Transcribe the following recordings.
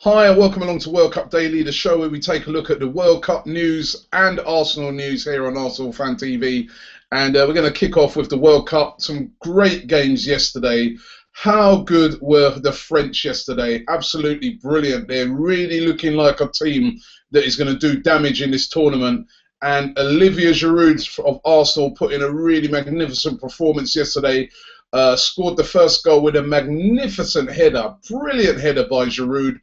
Hi and welcome along to World Cup Daily, the show where we take a look at the World Cup news and Arsenal news here on Arsenal Fan TV. And we're going to kick off with the World Cup. Some great games yesterday. How good were the French yesterday? Absolutely brilliant. They're really looking like a team that is going to do damage in this tournament. And Olivier Giroud of Arsenal put in a really magnificent performance yesterday. Scored the first goal with a magnificent header. Brilliant header by Giroud.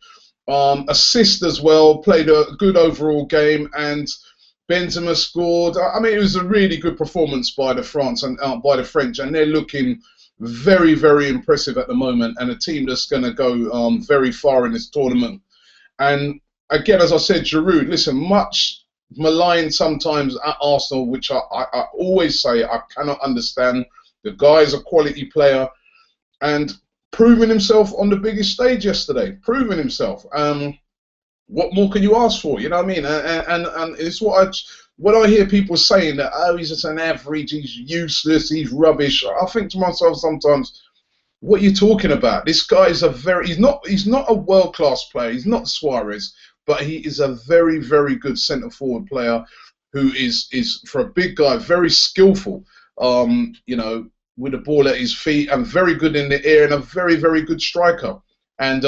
Assist as well, played a good overall game, and Benzema scored. I mean, it was a really good performance by the French, and they're looking very, very impressive at the moment, and a team that's going to go very far in this tournament. And again, as I said, Giroud, listen, much maligned sometimes at Arsenal, which I always say I cannot understand. The guy is a quality player, and proving himself on the biggest stage yesterday, proving himself. What more can you ask for? You know what I mean? And it's when I hear people saying that, oh, he's just an average, he's useless, he's rubbish. I think to myself sometimes, what are you talking about? This guy is he's not a world-class player. He's not Suarez, but he is a very, very good centre-forward player who is for a big guy, very skillful. With the ball at his feet and very good in the air and a very, very good striker. And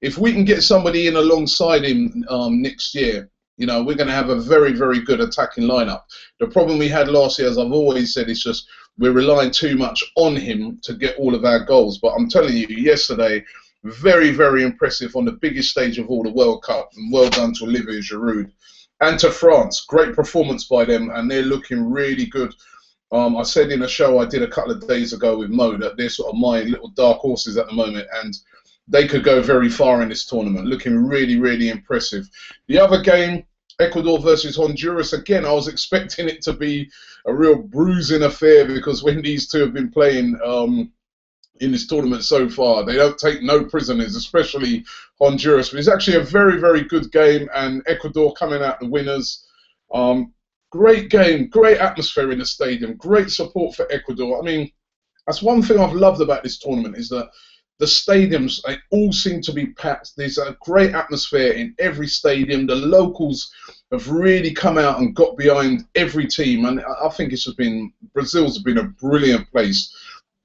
if we can get somebody in alongside him next year, we're going to have a very, very good attacking lineup. The problem we had last year, as I've always said, is just we're relying too much on him to get all of our goals. But I'm telling you, yesterday, very, very impressive on the biggest stage of all, the World Cup. And well done to Olivier Giroud. And to France, great performance by them, and they're looking really good. I said in a show I did a couple of days ago with Mo that they're sort of my little dark horses at the moment, and they could go very far in this tournament, looking really, really impressive. The other game, Ecuador versus Honduras, again, I was expecting it to be a real bruising affair because when these two have been playing in this tournament so far, they don't take no prisoners, especially Honduras. But it's actually a very, very good game, and Ecuador coming out the winners. Great game, great atmosphere in the stadium, great support for Ecuador. I mean, that's one thing I've loved about this tournament is that the stadiums, they all seem to be packed. There's a great atmosphere in every stadium. The locals have really come out and got behind every team. And I think Brazil's been a brilliant place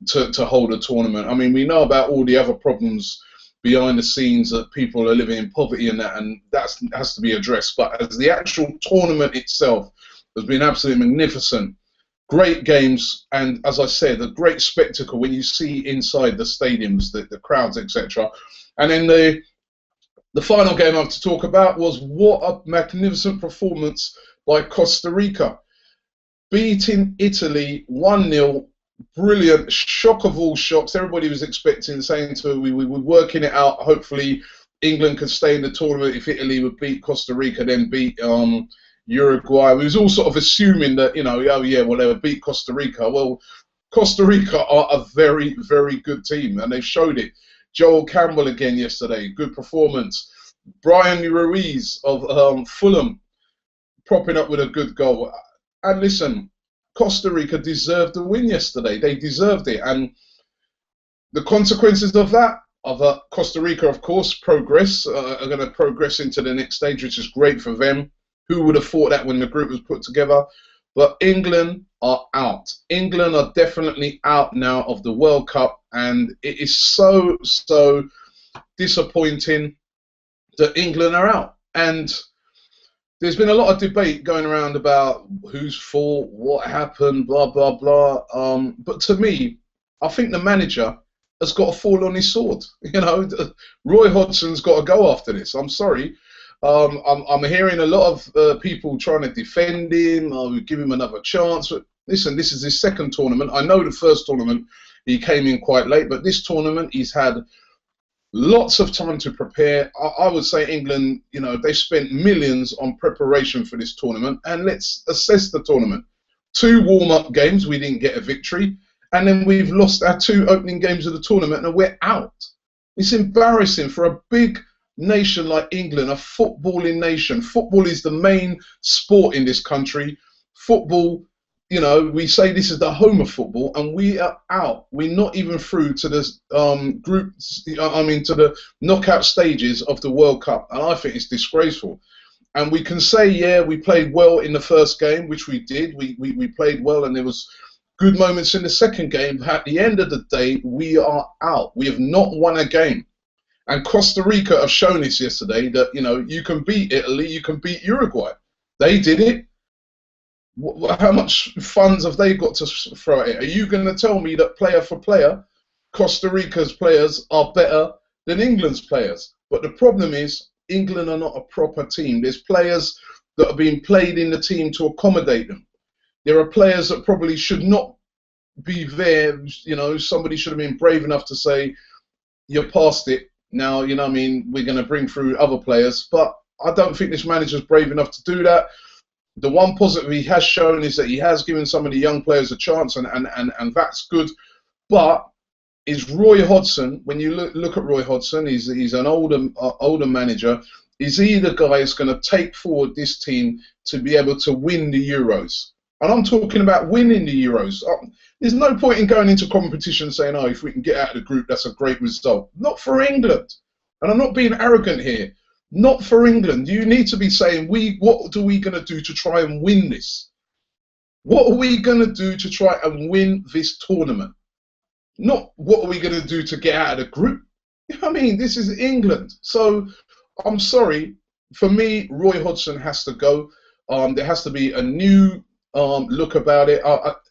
to hold a tournament. I mean, we know about all the other problems behind the scenes that people are living in poverty and that has to be addressed. But as the actual tournament itself has been absolutely magnificent. Great games, and as I said, a great spectacle when you see inside the stadiums, the crowds, etc. And then the final game I have to talk about was what a magnificent performance by Costa Rica. Beating Italy 1-0, brilliant, shock of all shocks. Everybody was expecting, saying we were working it out. Hopefully England could stay in the tournament if Italy would beat Costa Rica, then beat Uruguay. We was all sort of assuming that, oh yeah, well, they would beat Costa Rica. Well, Costa Rica are a very, very good team, and they showed it. Joel Campbell again yesterday, good performance. Brian Ruiz of Fulham propping up with a good goal. And listen, Costa Rica deserved the win yesterday. They deserved it. And the consequences of that, Costa Rica, of course, are going to progress into the next stage, which is great for them. Who would have thought that when the group was put together? But England are out. England are definitely out now of the World Cup, and it is so, so disappointing that England are out. And there's been a lot of debate going around about whose fault, what happened, blah, blah, blah. But to me, I think the manager has got to fall on his sword. Roy Hodgson's got to go after this. I'm sorry. I'm hearing a lot of people trying to defend him, give him another chance. But listen, this is his second tournament. I know the first tournament he came in quite late, but this tournament he's had lots of time to prepare. I would say England, they spent millions on preparation for this tournament. And let's assess the tournament. 2 warm-up games, we didn't get a victory. And then we've lost our 2 opening games of the tournament and we're out. It's embarrassing for a big nation like England, a footballing nation. Football is the main sport in this country. Football you know, we say this is the home of football, and we are out. We're not even through to the groups. I mean, to the knockout stages of the World Cup, and I think it's disgraceful. And we can say, yeah, we played well in the first game, which we did. We played well, and there was good moments in the second game. But at the end of the day, we are out. We have not won a game. And Costa Rica have shown us yesterday that, you know, you can beat Italy, you can beat Uruguay. They did it. How much funds have they got to throw at it? Are you going to tell me that player for player, Costa Rica's players are better than England's players? But the problem is, England are not a proper team. There's players that are being played in the team to accommodate them. There are players that probably should not be there. You know, somebody should have been brave enough to say, you're past it now, you know what I mean, we're going to bring through other players. But I don't think this manager's brave enough to do that. The one positive he has shown is that he has given some of the young players a chance, and that's good. But is Roy Hodgson, when you look at Roy Hodgson, he's an older manager. Is he the guy who's going to take forward this team to be able to win the Euros? And I'm talking about winning the Euros. There's no point in going into competition saying, oh, if we can get out of the group, that's a great result. Not for England. And I'm not being arrogant here. Not for England. You need to be saying, what are we going to do to try and win this? What are we going to do to try and win this tournament? Not what are we going to do to get out of the group. I mean, this is England. So I'm sorry. For me, Roy Hodgson has to go. There has to be a new look about it.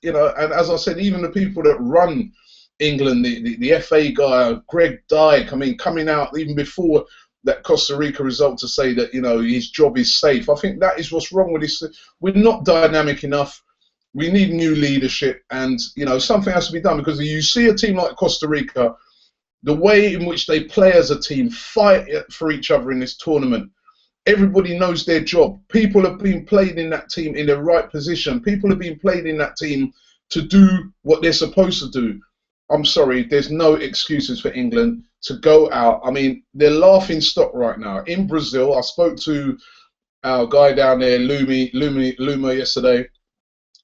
You know, and as I said, even the people that run England, the FA guy, Greg Dyke, I mean, coming out even before that Costa Rica result to say that, you know, his job is safe. I think that is what's wrong with this. We're not dynamic enough. We need new leadership, and, you know, something has to be done, because you see a team like Costa Rica, the way in which they play as a team, fight for each other in this tournament. Everybody knows their job. People have been played in that team in the right position. People have been played in that team to do what they're supposed to do. I'm sorry, there's no excuses for England to go out. I mean, they're laughing stock right now. In Brazil, I spoke to our guy down there, Luma yesterday,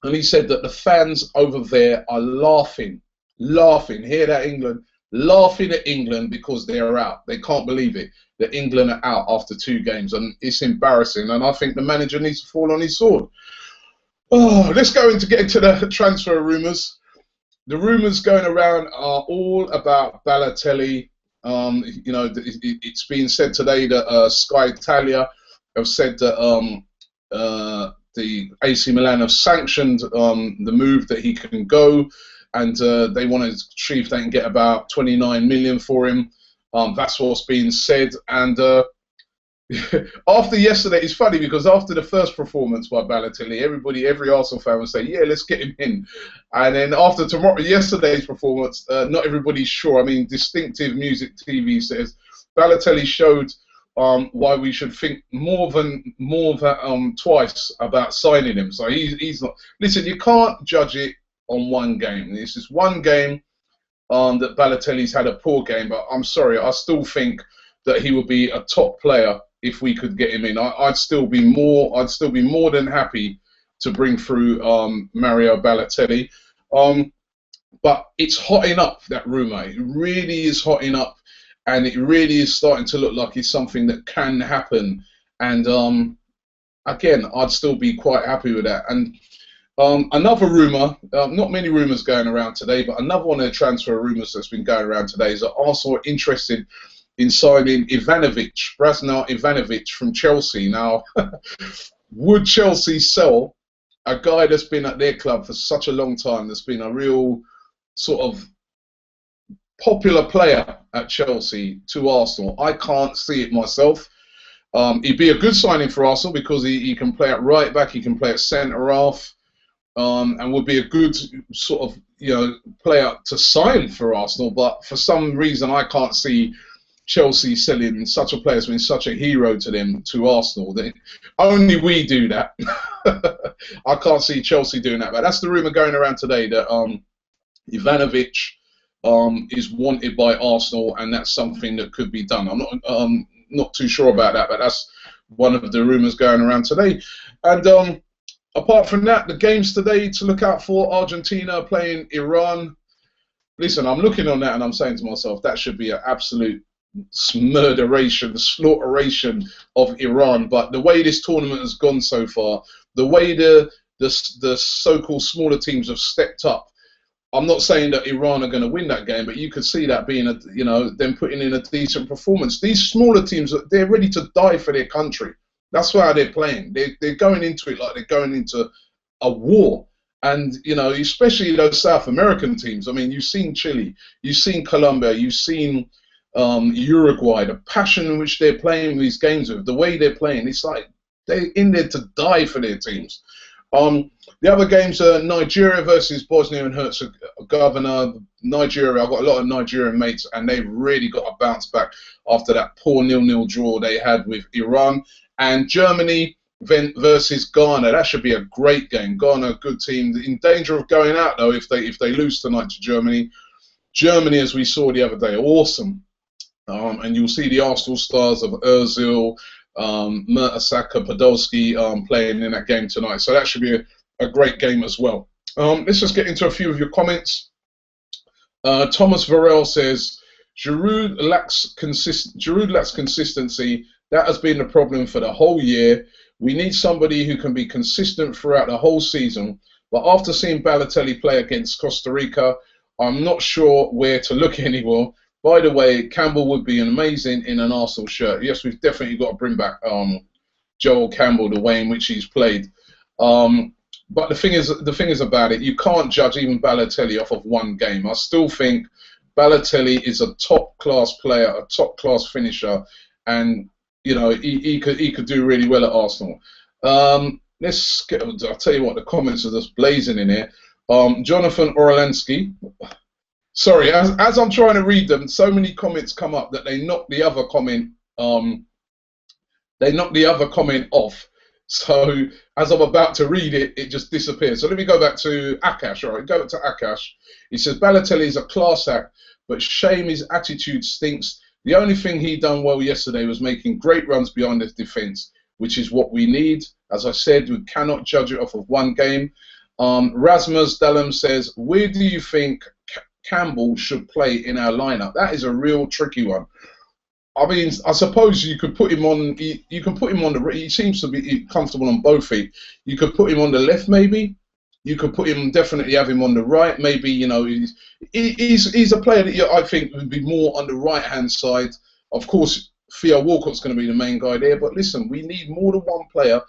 and he said that the fans over there are laughing. Hear that, England? Laughing at England because they're out. They can't believe it, that England are out after 2 games, and it's embarrassing. And I think the manager needs to fall on his sword. Oh, let's get into the transfer rumours. The rumours going around are all about Balotelli. You know, it's been said today that Sky Italia have said that the AC Milan have sanctioned the move, that he can go, and they want to see if they can get about 29 million for him. That's what's being said. And after yesterday, it's funny because after the first performance by Balotelli, every Arsenal fan would say, yeah, let's get him in. And then after yesterday's performance, not everybody's sure. I mean, Distinctive Music TV says Balotelli showed why we should think more than twice about signing him. So he's not. Listen, you can't judge it on one game. This is one game that Balotelli's had a poor game, but I'm sorry, I still think that he would be a top player if we could get him in. I'd still be more than happy to bring through Mario Balotelli. But it's hotting up, that rumour. It really is hotting up, and it really is starting to look like it's something that can happen. And again, I'd still be quite happy with that. And another rumour, not many rumours going around today, but another one of the transfer rumours that's been going around today is that Arsenal are interested in signing Brasnar Ivanovic from Chelsea. Now, would Chelsea sell a guy that's been at their club for such a long time, that's been a real sort of popular player at Chelsea, to Arsenal? I can't see it myself. He'd be a good signing for Arsenal because he can play at right back, he can play at centre half, and would be a good sort of, you know, player to sign for Arsenal. But for some reason, I can't see Chelsea selling such a player who's been such a hero to them to Arsenal. Only we do that. I can't see Chelsea doing that. But that's the rumour going around today, that Ivanovic is wanted by Arsenal, and that's something that could be done. I'm not too sure about that, but that's one of the rumours going around today. And Apart from that, the games today to look out for: Argentina playing Iran. Listen, I'm looking on that and I'm saying to myself, that should be an absolute murderation, slaughteration of Iran. But the way this tournament has gone so far, the way the so-called smaller teams have stepped up, I'm not saying that Iran are going to win that game, but you could see that being them putting in a decent performance. These smaller teams, they're ready to die for their country. That's why they're playing. They're going into it like they're going into a war. And, especially those South American teams. I mean, you've seen Chile, you've seen Colombia, you've seen Uruguay, the passion in which they're playing these games with, the way they're playing. It's like they're in there to die for their teams. The other games are Nigeria versus Bosnia and Herzegovina. Nigeria, I've got a lot of Nigerian mates, and they've really got to bounce back after that poor 0-0 draw they had with Iran. And Germany versus Ghana. That should be a great game. Ghana, a good team, in danger of going out though if they lose tonight to Germany. Germany, as we saw the other day, awesome. And you'll see the Arsenal stars of Özil, Mertesacker, Podolski playing in that game tonight. So that should be a great game as well. Let's just get into a few of your comments. Thomas Varel says, Giroud lacks consistency. That has been the problem for the whole year. We need somebody who can be consistent throughout the whole season. But after seeing Balotelli play against Costa Rica, I'm not sure where to look anymore. By the way, Campbell would be amazing in an Arsenal shirt. Yes, we've definitely got to bring back Joel Campbell, the way in which he's played. But the thing is about it, you can't judge even Balotelli off of one game. I still think Balotelli is a top-class player, a top-class finisher, and he could do really well at Arsenal. Let's get. I'll tell you what, the comments are just blazing in here. Jonathan Orlansky. Sorry, as I'm trying to read them, so many comments come up that they knock the other comment. They knock the other comment off. So as I'm about to read it, it just disappears. So let me go back to Akash. All right, go back to Akash. He says Balotelli is a class act, but shame his attitude stinks. The only thing he done well yesterday was making great runs behind the defence, which is what we need. As I said, we cannot judge it off of one game. Rasmus Dallam says, where do you think Campbell should play in our lineup? That is a real tricky one. I mean, I suppose you could put him on. You can put him on the. He seems to be comfortable on both feet. You could put him on the left, maybe. You could put him, definitely have him on the right. Maybe he's a player that I think would be more on the right hand side. Of course, Theo Walcott's going to be the main guy there. But listen, we need more than one player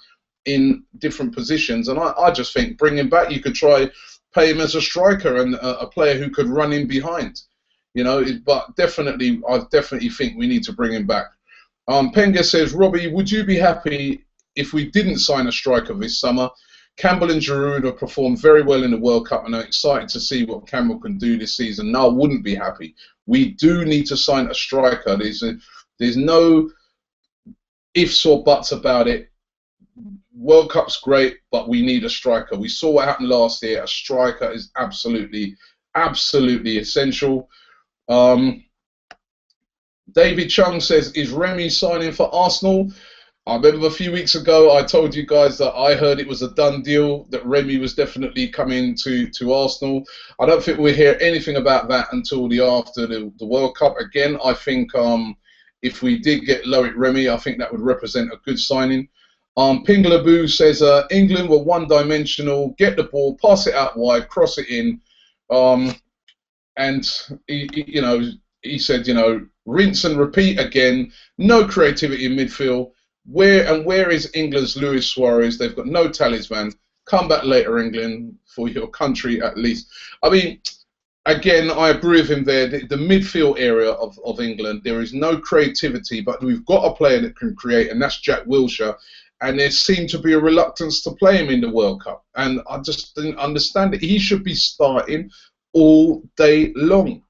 in different positions, and I just think bring him back. You could try play him as a striker and a player who could run in behind. But definitely, I definitely think we need to bring him back. Penga says, Robbie, would you be happy if we didn't sign a striker this summer? Campbell and Giroud have performed very well in the World Cup, and I'm excited to see what Campbell can do this season. No, I wouldn't be happy. We do need to sign a striker. There's no ifs or buts about it. World Cup's great, but we need a striker. We saw what happened last year. A striker is absolutely essential. David Chung says, is Remy signing for Arsenal? I remember a few weeks ago I told you guys that I heard it was a done deal, that Remy was definitely coming to Arsenal. I don't think we'll hear anything about that until after the World Cup. Again, I think if we did get Loic Remy, I think that would represent a good signing. Pinglerboo says, England were one-dimensional, get the ball, pass it out wide, cross it in. And he said, rinse and repeat again. No creativity in midfield. Where is England's Luis Suarez? They've got no talisman. Come back later, England, for your country at least. I mean, again, I agree with him there. The midfield area of England, there is no creativity, but we've got a player that can create, and that's Jack Wilshere. And there seemed to be a reluctance to play him in the World Cup. And I just didn't understand it. He should be starting all day long.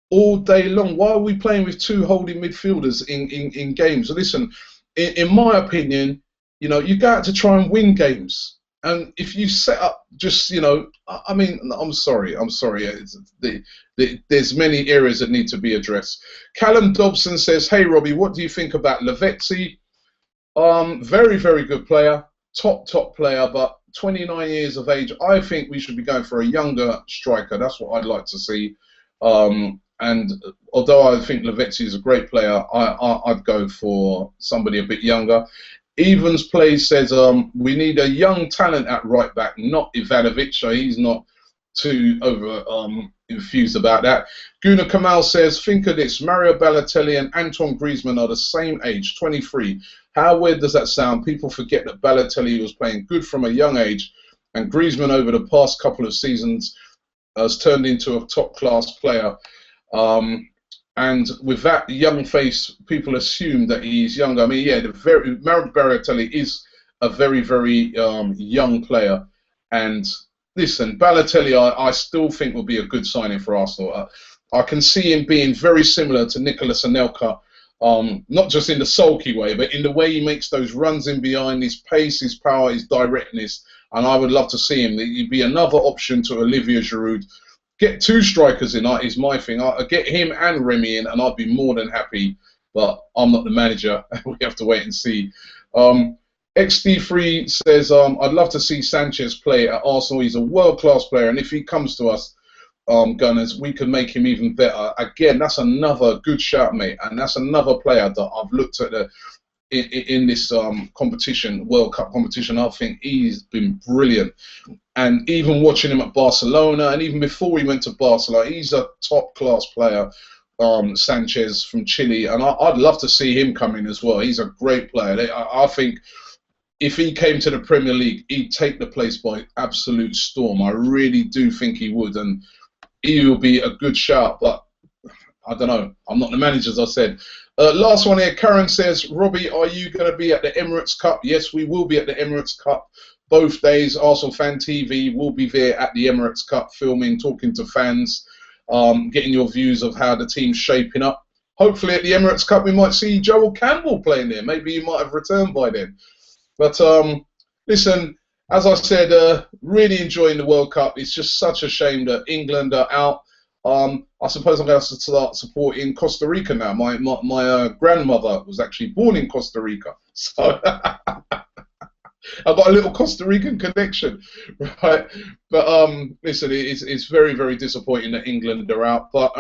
All day long. Why are we playing with two holding midfielders in games? Listen, in my opinion, you go out to try and win games. And if you set up just, I mean, I'm sorry. There's many areas that need to be addressed. Callum Dobson says, hey, Robbie, what do you think about Lavezzi? Very, very good player. top player, but 29 years of age. I think we should be going for a younger striker. That's what I'd like to see. And although I think Lavezzi is a great player, I'd go for somebody a bit younger. Evans Plays says we need a young talent at right back, not Ivanovic. So he's not too over infused about that. Guna Kamal says, think of this, Mario Balotelli and Antoine Griezmann are the same age, 23. How weird does that sound? People forget that Balotelli was playing good from a young age, and Griezmann over the past couple of seasons has turned into a top-class player. And with that young face, people assume that he's younger. I mean, yeah, Mario Balotelli is a very, very young player. And listen, Balotelli, I still think will be a good signing for Arsenal. I can see him being very similar to Nicolas Anelka, not just in the sulky way, but in the way he makes those runs in behind, his pace, his power, his directness. And I would love to see him. He'd be another option to Olivier Giroud. Get two strikers in is my thing. I get him and Remy in, and I'd be more than happy. But I'm not the manager. We have to wait and see. XD3 says, I'd love to see Sanchez play at Arsenal. He's a world-class player, and if he comes to us, Gunners, we can make him even better. Again, that's another good shout, mate, and that's another player that I've looked at in this competition, World Cup competition. I think he's been brilliant. And even watching him at Barcelona, and even before he went to Barcelona, he's a top-class player, Sanchez from Chile, and I'd love to see him come in as well. He's a great player. I think if he came to the Premier League, he'd take the place by absolute storm. I really do think he would, and he will be a good shout, but I don't know. I'm not the manager, as I said. Last one here, Karen says, Robbie, are you going to be at the Emirates Cup? Yes, we will be at the Emirates Cup both days. Arsenal Fan TV will be there at the Emirates Cup, filming, talking to fans, getting your views of how the team's shaping up. Hopefully at the Emirates Cup we might see Joel Campbell playing there. Maybe he might have returned by then. But listen, as I said, really enjoying the World Cup. It's just such a shame that England are out. I suppose I'm going to start supporting Costa Rica now. My grandmother was actually born in Costa Rica, so I've got a little Costa Rican connection, right? But listen, it's very, very disappointing that England are out. But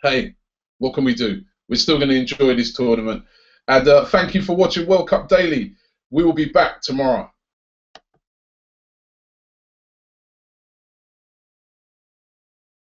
hey, what can we do? We're still going to enjoy this tournament. And thank you for watching World Cup Daily. We will be back tomorrow.